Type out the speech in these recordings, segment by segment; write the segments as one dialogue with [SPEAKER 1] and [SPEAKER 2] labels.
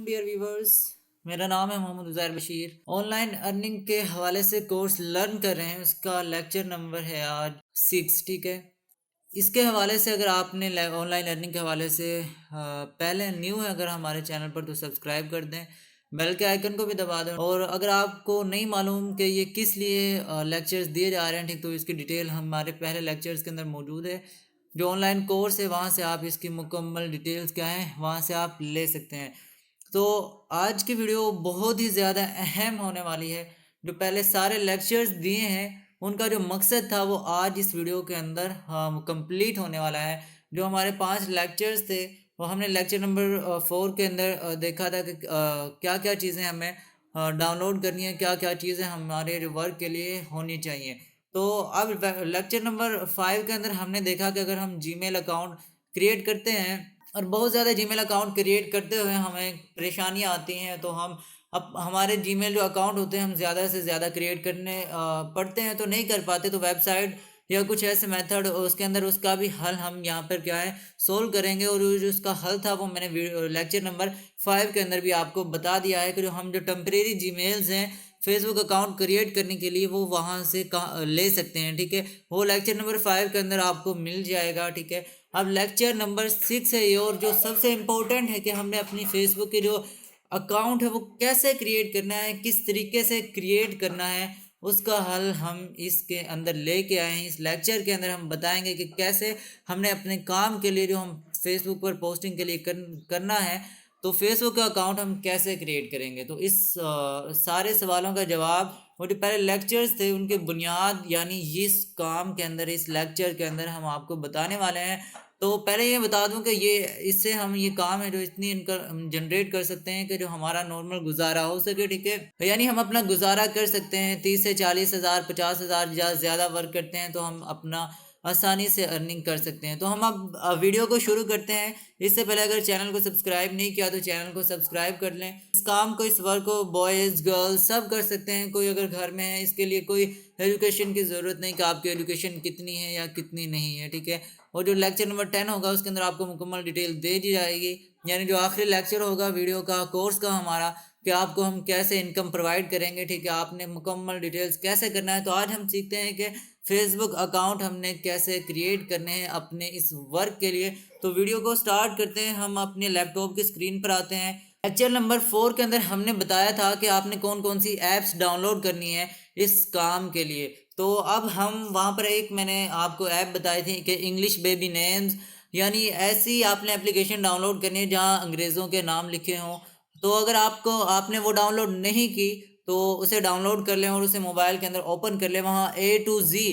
[SPEAKER 1] Dear viewers. मेरा नाम है मोहम्मद उज़ैर बशीर। ऑनलाइन अर्निंग के हवाले से कोर्स लर्न कर रहे हैं, उसका लेक्चर नंबर है आज 6। ठीक है, इसके हवाले से अगर आपने ऑनलाइन अर्निंग के हवाले से पहले न्यू है अगर हमारे चैनल पर, तो सब्सक्राइब कर दें, बेल के आइकन को भी दबा दें। और अगर आपको नहीं मालूम कि ये किस लिए लेक्चर्स दिए जा रहे हैं, ठीक, तो इसकी डिटेल हमारे पहले लेक्चर्स के अंदर मौजूद है। जो ऑनलाइन कोर्स है वहाँ से आप इसकी मुकम्मल डिटेल्स क्या हैं वहाँ से आप ले सकते हैं। तो आज की वीडियो बहुत ही ज़्यादा अहम होने वाली है। जो पहले सारे लेक्चर्स दिए हैं उनका जो मकसद था वो आज इस वीडियो के अंदर कंप्लीट होने वाला है। जो हमारे 5 लेक्चर्स थे वो हमने लेक्चर नंबर 4 के अंदर देखा था कि क्या क्या चीज़ें हमें डाउनलोड करनी है, क्या क्या चीज़ें हमारे वर्क के लिए होनी चाहिए। तो अब लेक्चर नंबर 5 के अंदर हमने देखा कि अगर हम जीमेल अकाउंट क्रिएट करते हैं और बहुत ज़्यादा जीमेल अकाउंट क्रिएट करते हुए हमें परेशानियाँ आती हैं, तो हम अब हमारे जीमेल जो अकाउंट होते हैं हम ज़्यादा से ज़्यादा क्रिएट करने पड़ते हैं, तो नहीं कर पाते। तो वेबसाइट या कुछ ऐसे मेथड उसके अंदर उसका भी हल हम यहाँ पर क्या है सोल्व करेंगे। और जो उसका हल था वो मैंने लेक्चर नंबर 5 के अंदर भी आपको बता दिया है कि जो हम जो टेम्परेरी जीमेल्स हैं फेसबुक अकाउंट क्रिएट करने के लिए वो वहाँ से ले सकते हैं। ठीक है, वो लेक्चर नंबर 5 के अंदर आपको मिल जाएगा। ठीक है, अब लेक्चर नंबर 6 है ये, और जो सबसे इम्पोर्टेंट है कि हमने अपनी फेसबुक की जो अकाउंट है वो कैसे क्रिएट करना है, किस तरीके से क्रिएट करना है, उसका हल हम इसके अंदर लेके आए हैं। इस लेक्चर के अंदर हम बताएंगे कि कैसे हमने अपने काम के लिए जो हम फेसबुक पर पोस्टिंग के लिए करना है, तो फेसबुक का अकाउंट हम कैसे क्रिएट करेंगे। तो इस सारे सवालों का जवाब और जो पहले लेक्चर्स थे उनके बुनियाद यानी इस काम के अंदर, इस लेक्चर के अंदर हम आपको बताने वाले हैं। तो पहले ये बता दूं कि ये इससे हम ये काम है जो इतनी इनकम जनरेट कर सकते हैं कि जो हमारा नॉर्मल गुजारा हो सके। ठीक है, यानी हम अपना गुजारा कर सकते हैं। 30 से 40 हज़ार 50 हज़ार ज़्यादा वर्क करते हैं तो हम अपना आसानी से अर्निंग कर सकते हैं। तो हम अब वीडियो को शुरू करते हैं। इससे पहले अगर चैनल को सब्सक्राइब नहीं किया तो चैनल को सब्सक्राइब कर लें। इस काम को, इस वर्क को बॉयज़ गर्ल्स सब कर सकते हैं। कोई अगर घर में है, इसके लिए कोई एजुकेशन की ज़रूरत नहीं कि आपकी एजुकेशन कितनी है या कितनी नहीं है। ठीक है, और जो लेक्चर नंबर 10 होगा उसके अंदर आपको मुकम्मल डिटेल दे दी जाएगी। यानी जो आखिरी लेक्चर होगा वीडियो का, कोर्स का हमारा, कि आपको हम कैसे इनकम प्रोवाइड करेंगे। ठीक है, आपने मुकम्मल डिटेल्स कैसे करना है। तो आज हम सीखते हैं कि फेसबुक अकाउंट हमने कैसे क्रिएट करने हैं अपने इस वर्क के लिए। तो वीडियो को स्टार्ट करते हैं। हम अपने लैपटॉप की स्क्रीन पर आते हैं। लेक्चर नंबर 4 के अंदर हमने बताया था कि आपने कौन कौन सी ऐप्स डाउनलोड करनी है इस काम के लिए। तो अब हम वहाँ पर एक मैंने आपको ऐप बताई थी कि इंग्लिश बेबी नेम्स, यानी ऐसी आपने एप्लीकेशन डाउनलोड करनी है जहाँ अंग्रेज़ों के नाम लिखे हों। तो अगर आपने वो डाउनलोड नहीं की तो उसे डाउनलोड कर लें और उसे मोबाइल के अंदर ओपन कर लें। वहाँ A to Z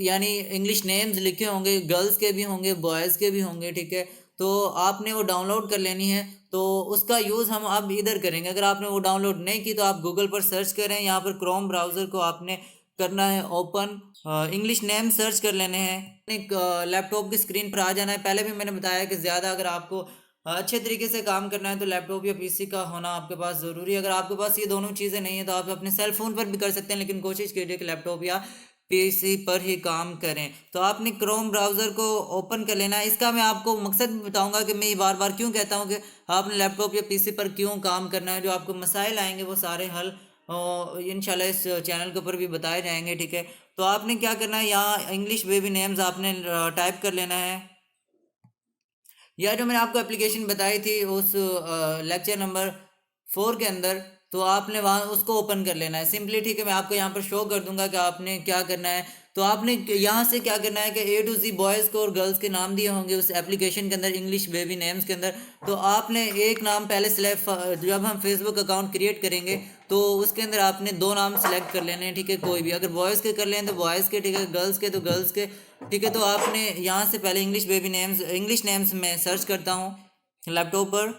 [SPEAKER 1] यानी इंग्लिश नेम्स लिखे होंगे, गर्ल्स के भी होंगे, बॉयज़ के भी होंगे। ठीक है, तो आपने वो डाउनलोड कर लेनी है। तो उसका यूज़ हम अब इधर करेंगे। अगर आपने वो डाउनलोड नहीं की तो आप गूगल पर सर्च करें। यहाँ पर क्रोम ब्राउज़र को आपने करना है ओपन, इंग्लिश नेम सर्च कर लेने हैं। एक लैपटॉप की स्क्रीन पर आ जाना है। पहले भी मैंने बताया कि ज़्यादा अगर आपको अच्छे तरीके से काम करना है तो लैपटॉप या पीसी का होना आपके पास ज़रूरी है। अगर आपके पास ये दोनों चीज़ें नहीं है तो आप अपने सेल फ़ोन पर भी कर सकते हैं, लेकिन कोशिश कीजिए कि लैपटॉप या पीसी पर ही काम करें। तो आपने क्रोम ब्राउज़र को ओपन कर लेना है। इसका मैं आपको मकसद भी बताऊंगा कि मैं ये बार बार क्यों कहता हूँ कि आपने लैपटॉप या पीसी पर क्यों काम करना है। जो आपको मसाइल आएंगे वो सारे हल इंशाल्लाह इस चैनल के ऊपर भी बताए जाएंगे। ठीक है, तो आपने क्या करना है, यहाँ इंग्लिश बेबी नेम्स आपने टाइप कर लेना है। या जो मैंने आपको एप्लीकेशन बताई थी उस लेक्चर नंबर 4 के अंदर, तो आपने वहाँ उसको ओपन कर लेना है सिंपली। ठीक है, मैं आपको यहाँ पर शो कर दूंगा कि आपने क्या करना है। तो आपने यहाँ से क्या करना है कि A to Z बॉयज़ को और गर्ल्स के नाम दिए होंगे उस एप्लीकेशन के अंदर, इंग्लिश बेबी नेम्स के अंदर। तो आपने एक नाम पहले सेलेक्ट, जब हम फेसबुक अकाउंट क्रिएट करेंगे तो उसके अंदर आपने 2 नाम सेलेक्ट कर लेने हैं। ठीक है, कोई भी, अगर बॉयज़ के कर लें तो बॉयज़ के, ठीक है, गर्ल्स के तो गर्ल्स के। ठीक है, तो आपने यहाँ से पहले English baby names, English names में सर्च करता हूँ लैपटॉप पर।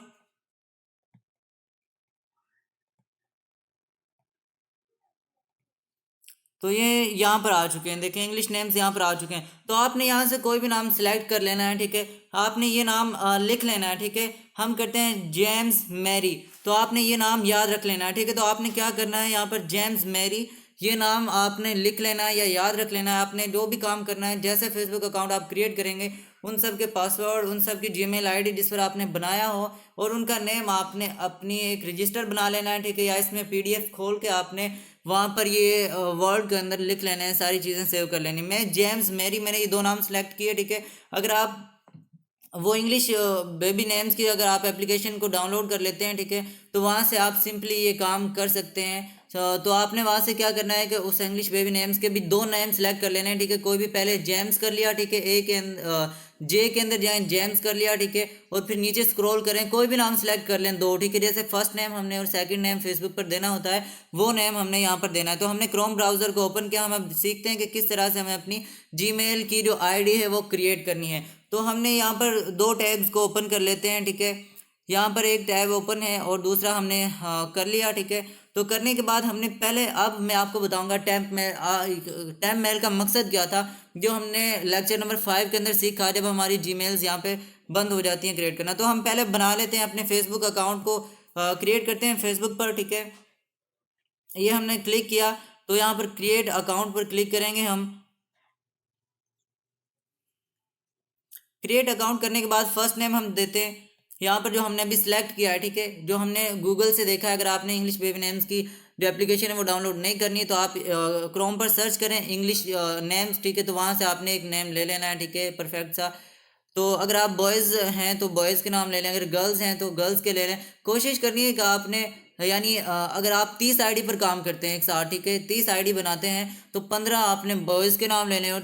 [SPEAKER 1] तो ये यहाँ पर आ चुके हैं, देखिए इंग्लिश नेम्स यहाँ पर आ चुके हैं। तो आपने यहाँ से कोई भी नाम सेलेक्ट कर लेना है। ठीक है, आपने ये नाम लिख लेना है। ठीक है, हम करते हैं जेम्स मैरी। तो आपने ये नाम याद रख लेना है। ठीक है, तो आपने क्या करना है, यहाँ पर जेम्स मैरी ये नाम आपने लिख लेना है या याद रख लेना है। आपने जो भी काम करना है, जैसे फेसबुक अकाउंट आप क्रिएट करेंगे उन सब के पासवर्ड, उन सब की जीमेल आईडी जिस पर आपने बनाया हो, और उनका नेम आपने अपनी एक रजिस्टर बना लेना है, ठीक है, या इसमें पीडीएफ खोल के आपने वहाँ पर ये वर्ड के अंदर लिख लेना है, सारी चीज़ें सेव कर लेनी। मैं जेम्स मैरी, मैंने ये दो नाम सेलेक्ट किए, ठीक है। अगर आप वो इंग्लिश बेबी नेम्स की अगर आप एप्लीकेशन को डाउनलोड कर लेते हैं, ठीक है, तो वहाँ से आप सिंपली ये काम कर सकते हैं। तो आपने वहाँ से क्या करना है कि उस इंग्लिश बेबी नेम्स के भी दो नेम सेलेक्ट कर लेने हैं, ठीक है। कोई भी पहले जेम्स कर लिया, ठीक है, ए के जे के अंदर जाए जेम्स कर लिया, ठीक है, और फिर नीचे स्क्रॉल करें, कोई भी नाम सेलेक्ट कर लें दो, ठीक है। जैसे फर्स्ट नेम हमने और सेकंड नेम फेसबुक पर देना होता है, वो नेम हमने यहाँ पर देना है। तो हमने क्रोम ब्राउज़र को ओपन किया, हम अब सीखते हैं कि किस तरह से हमें अपनी जीमेल की जो आईडी है वो क्रिएट करनी है। तो हमने यहाँ पर दो टैब्स को ओपन कर लेते हैं, ठीक है। यहाँ पर एक टैब ओपन है और दूसरा हमने कर लिया, ठीक है। तो करने के बाद हमने पहले, अब मैं आपको बताऊंगा टेम्प मेल का मकसद क्या था, जो हमने लेक्चर नंबर 5 के अंदर सीखा, जब हमारी जीमेल्स यहाँ पे बंद हो जाती हैं क्रिएट करना। तो हम पहले बना लेते हैं अपने फेसबुक अकाउंट को, क्रिएट करते हैं फेसबुक पर, ठीक है। ये हमने क्लिक किया तो यहाँ पर क्रिएट अकाउंट पर क्लिक करेंगे हम। क्रिएट अकाउंट करने के बाद फर्स्ट नेम हम देते हैं यहाँ पर, जो हमने अभी सिलेक्ट किया है, ठीक है, जो हमने गूगल से देखा है। अगर आपने इंग्लिश बेबी नेम्स की जो एप्लीकेशन है वो डाउनलोड नहीं करनी है, तो आप क्रोम पर सर्च करें इंग्लिश नेम्स, ठीक है, तो वहाँ से आपने एक नेम ले लेना है, ठीक है, परफेक्ट सा। तो अगर आप बॉयज़ हैं तो बॉयज़ के नाम ले लें, अगर गर्ल्स हैं तो गर्ल्स के ले लें। कोशिश करनी है कि आपने, यानी अगर आप 30 आईडी पर काम करते हैं एक साथ, ठीक है, 30 आईडी बनाते हैं, तो 15 आपने बॉयज़ के नाम लेने और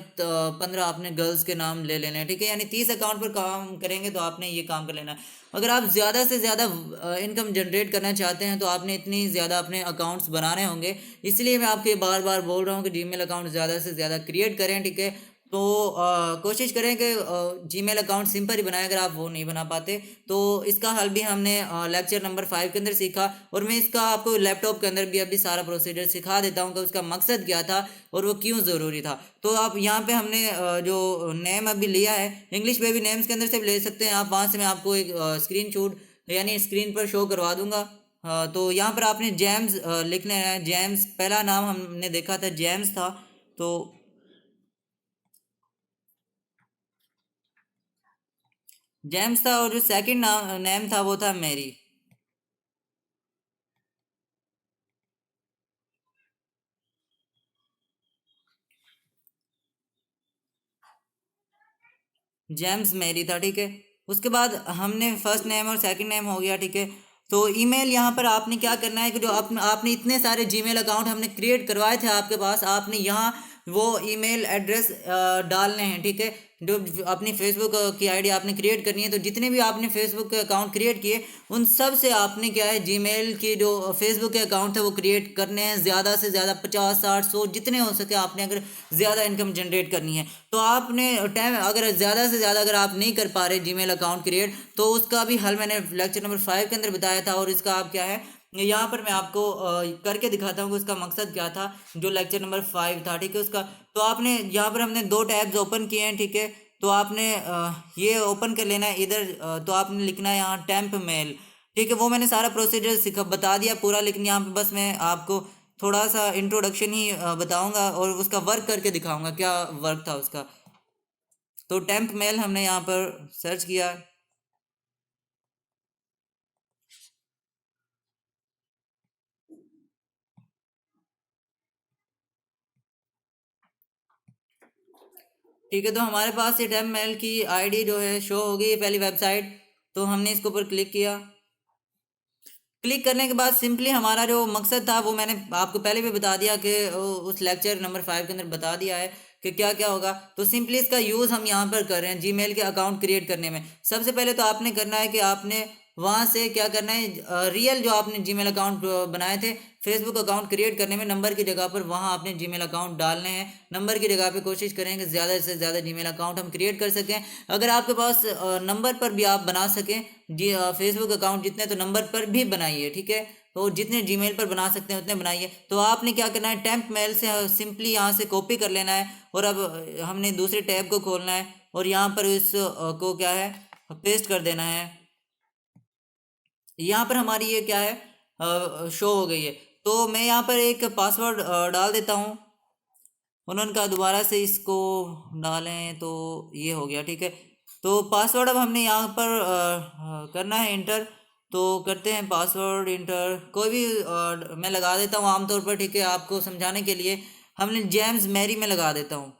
[SPEAKER 1] 15 आपने गर्ल्स के नाम ले लेने हैं, ठीक है। यानी 30 अकाउंट पर काम करेंगे तो आपने ये काम कर लेना है। अगर आप ज़्यादा से ज़्यादा इनकम जनरेट करना चाहते हैं तो आपने इतनी ज़्यादा अपने अकाउंट्स बनाने होंगे। इसलिए मैं आपको ये बार बार बोल रहा हूँ कि जीमेल अकाउंट ज़्यादा से ज़्यादा क्रिएट करें, ठीक है। तो कोशिश करें कि जीमेल अकाउंट सिंपल ही बनाएं। अगर आप वो नहीं बना पाते तो इसका हल भी हमने लेक्चर नंबर 5 के अंदर सीखा, और मैं इसका आपको लैपटॉप के अंदर भी अभी सारा प्रोसीजर सिखा देता हूँ कि उसका मकसद क्या था और वो क्यों ज़रूरी था। तो आप यहाँ पे हमने जो नेम अभी लिया है इंग्लिश बेबी नेम्स के अंदर से भी ले सकते हैं आप, वहाँ से मैं आपको एक स्क्रीन शॉट यानी स्क्रीन पर शो करवा दूंगा। तो यहाँ पर आपने जेम्स लिखना है। जेम्स पहला नाम हमने देखा था, जेम्स था, तो जेम्स था, और जो सेकंड नाम नेम था वो था मैरी। जेम्स मैरी था, ठीक है। उसके बाद हमने फर्स्ट नेम और सेकंड नेम हो गया, ठीक है। तो ईमेल यहाँ पर आपने क्या करना है कि जो आपने इतने सारे जीमेल अकाउंट हमने क्रिएट करवाए थे आपके पास, आपने यहाँ वो ईमेल एड्रेस डालने हैं, ठीक है। जो अपनी फेसबुक की आईडी आपने क्रिएट करनी है, तो जितने भी आपने फेसबुक के अकाउंट क्रिएट किए उन सब से आपने क्या है, जीमेल की जो फेसबुक के अकाउंट है वो क्रिएट करने हैं। ज़्यादा से ज़्यादा 50 60 100 जितने हो सके आपने, अगर ज़्यादा इनकम जनरेट करनी है तो आपने टाइम, अगर ज़्यादा से ज़्यादा अगर आप नहीं कर पा रहे जीमेल अकाउंट क्रिएट, तो उसका भी हल मैंने लेक्चर नंबर 5 के अंदर बताया था। और इसका आप क्या है, यहाँ पर मैं आपको करके दिखाता हूँ कि उसका मकसद क्या था, जो लेक्चर नंबर 5 था, ठीक है, उसका। तो आपने यहाँ पर हमने दो टैब्स ओपन किए हैं, ठीक है। तो आपने ये ओपन कर लेना है इधर, तो आपने लिखना है यहाँ टेम्प मेल, ठीक है। वो मैंने सारा प्रोसीजर सिखा बता दिया पूरा, लेकिन यहाँ पे बस मैं आपको थोड़ा सा इंट्रोडक्शन ही बताऊंगा और उसका वर्क करके दिखाऊंगा क्या वर्क था उसका। तो टेम्प मेल हमने यहाँ पर सर्च किया। ठीक है, तो हमारे पास ये टेम्प मेल की आईडी जो है शो हो गई है, पहली वेबसाइट। तो हमने इसके ऊपर क्लिक किया। क्लिक करने के बाद सिंपली हमारा जो मकसद था वो मैंने आपको पहले भी बता दिया कि उस लेक्चर नंबर 5 के अंदर बता दिया है कि क्या क्या होगा। तो सिंपली इसका यूज़ हम यहाँ पर कर रहे हैं जीमेल के अकाउंट क्रिएट करने में। सबसे पहले तो आपने करना है कि आपने वहाँ से क्या करना है, रियल जो आपने जीमेल अकाउंट बनाए थे फेसबुक अकाउंट क्रिएट करने में, नंबर की जगह पर वहाँ आपने जीमेल अकाउंट डालने हैं। नंबर की जगह पे कोशिश करें कि ज़्यादा से ज़्यादा जीमेल अकाउंट हम क्रिएट कर सकें। अगर आपके पास नंबर पर भी आप बना सकें जी फेसबुक अकाउंट जितने, तो नंबर पर भी बनाइए, ठीक है। तो जितने जीमेल पर बना सकते हैं उतने बनाइए। तो आपने क्या करना है, टेम्प मेल से सिंपली यहाँ से कॉपी कर लेना है, और अब हमने दूसरे टैब को खोलना है और यहाँ पर इस को क्या है, पेस्ट कर देना है। यहाँ पर हमारी ये क्या है, शो हो गई है। तो मैं यहाँ पर एक पासवर्ड डाल देता हूँ, उन्होंने कहा दोबारा से इसको डालें, तो ये हो गया, ठीक है। तो पासवर्ड अब हमने यहाँ पर करना है इंटर। तो करते हैं पासवर्ड इंटर, कोई भी मैं लगा देता हूँ आमतौर पर, ठीक है, आपको समझाने के लिए। हमने जेम्स मैरी में लगा देता हूँ।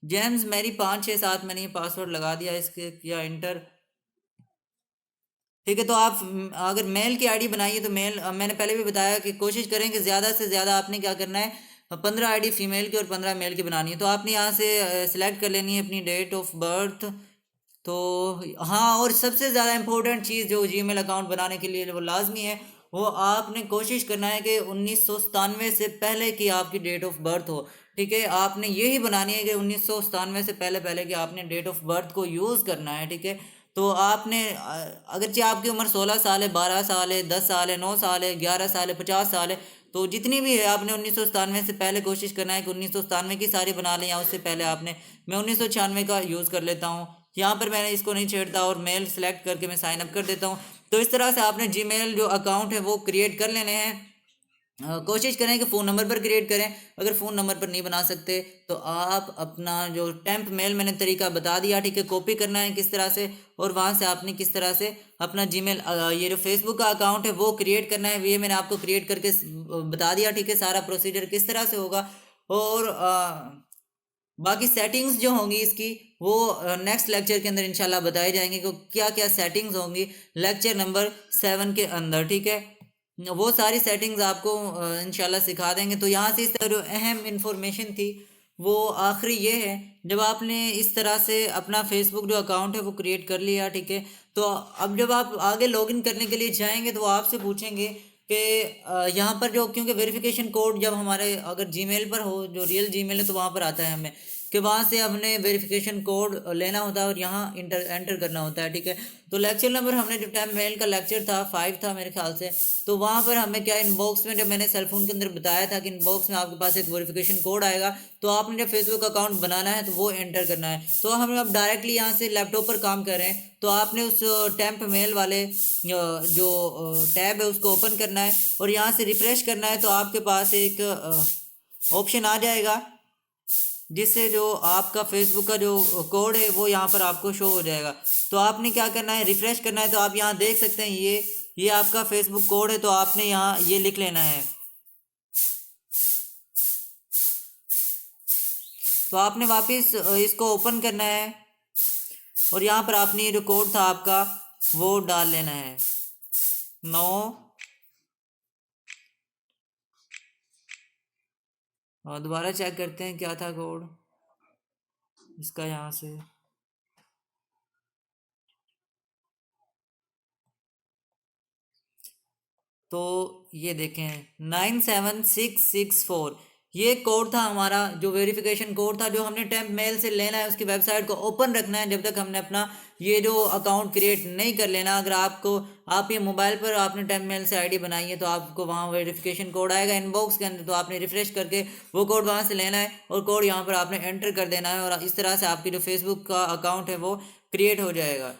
[SPEAKER 1] जेम्स मैरी 5 6 7 मैंने ये पासवर्ड लगा दिया, इसके किया इंटर। ठीक है, तो आप अगर मेल की आईडी बनाइए तो मेल, मैंने पहले भी बताया कि कोशिश करें कि ज़्यादा से ज़्यादा आपने क्या करना है, 15 आईडी फीमेल की और 15 मेल की बनानी है। तो आपने यहाँ से सिलेक्ट कर लेनी है अपनी डेट ऑफ बर्थ। तो हाँ, और सबसे ज़्यादा इम्पोर्टेंट चीज़ जो जीमेल अकाउंट बनाने के लिए वो लाजमी है, वो आपने कोशिश करना है कि 1997 से पहले की आपकी डेट ऑफ बर्थ हो। ठीक है, आपने यही बनानी है कि 1997 से पहले पहले की आपने डेट ऑफ बर्थ को यूज़ करना है। ठीक है, तो आपने अगरचे आपकी उम्र 16 साल है, 12 साल है, 10 साल है, 9 साल है, 11 साल है, 50 साल है, तो जितनी भी है आपने 1997 से पहले कोशिश करना है कि 1997 की सारी बना लें, या उससे पहले आपने, मैं 1996 का यूज़ कर लेता हूँ। यहाँ पर मैंने इसको नहीं छेड़ता और मेल सेलेक्ट करके मैं साइन अप कर देता हूँ। तो इस तरह से आपने जीमेल जो अकाउंट है वो क्रिएट कर लेने हैं। कोशिश करें कि फ़ोन नंबर पर क्रिएट करें। अगर फ़ोन नंबर पर नहीं बना सकते तो आप अपना जो टेम्प मेल मैंने तरीका बता दिया, ठीक है, कॉपी करना है किस तरह से, और वहाँ से आपने किस तरह से अपना जीमेल, ये जो फेसबुक का अकाउंट है वो क्रिएट करना है। ये मैंने आपको क्रिएट करके बता दिया, ठीक है, सारा प्रोसीजर किस तरह से होगा। और बाकी सेटिंग्स जो होंगी इसकी वो नेक्स्ट लेक्चर के अंदर इंशाल्लाह बताए जाएंगे कि क्या क्या सेटिंग्स होंगी लेक्चर नंबर 7 के अंदर। ठीक है, वो सारी सेटिंग्स आपको इंशाल्लाह सिखा देंगे। तो यहाँ से इस तरह जो अहम इंफॉर्मेशन थी वो आखिरी ये है, जब आपने इस तरह से अपना फेसबुक जो अकाउंट है वो क्रिएट कर लिया, ठीक है, तो अब जब आप आगे लॉगिन करने के लिए जाएंगे तो वो आपसे पूछेंगे कि यहाँ पर जो, क्योंकि वेरिफिकेशन कोड जब हमारे अगर जीमेल पर हो, जो रियल जीमेल है, तो वहाँ पर आता है हमें कि वहाँ से हमने वेरिफिकेशन कोड लेना होता है और यहाँ एंटर करना होता है। ठीक है, तो लेक्चर नंबर हमने जो टाइम मेल का लेक्चर था 5 था मेरे ख्याल से, तो वहाँ पर हमें क्या इनबॉक्स में, जब मैंने सेलफोन के अंदर बताया था कि इनबॉक्स में आपके पास एक वेरिफिकेशन कोड आएगा, तो आपने जब फेसबुक अकाउंट बनाना है तो वो एंटर करना है। तो हम अब डायरेक्टली यहाँ से लैपटॉप पर काम कर रहे हैं, तो आपने उस टेम्प मेल वाले जो टैब है उसको ओपन करना है और यहाँ से रिफ्रेश करना है। तो आपके पास एक ऑप्शन आ जाएगा जिससे जो आपका फेसबुक का जो कोड है वो यहाँ पर आपको शो हो जाएगा। तो आपने क्या करना है, रिफ्रेश करना है। तो आप यहाँ देख सकते हैं ये आपका फेसबुक कोड है, तो आपने यहाँ ये लिख लेना है। तो आपने वापस इसको ओपन करना है और यहाँ पर आपने ये जो कोड था आपका वो डाल लेना है, 9, और दोबारा चेक करते हैं क्या था कोड इसका। यहाँ से तो ये देखें 97664, ये कोड था हमारा, जो वेरिफिकेशन कोड था, जो हमने टेम्प मेल से लेना है। उसकी वेबसाइट को ओपन रखना है जब तक हमने अपना ये जो अकाउंट क्रिएट नहीं कर लेना। अगर आपको, आप ये मोबाइल पर आपने टेम्प मेल से आईडी बनाई है तो आपको वहाँ वेरिफिकेशन कोड आएगा इनबॉक्स के अंदर, तो आपने रिफ्रेश करके वो कोड वहाँ से लेना है और कोड यहाँ पर आपने एंटर कर देना है, और इस तरह से आपकी जो फेसबुक का अकाउंट है वो क्रिएट हो जाएगा।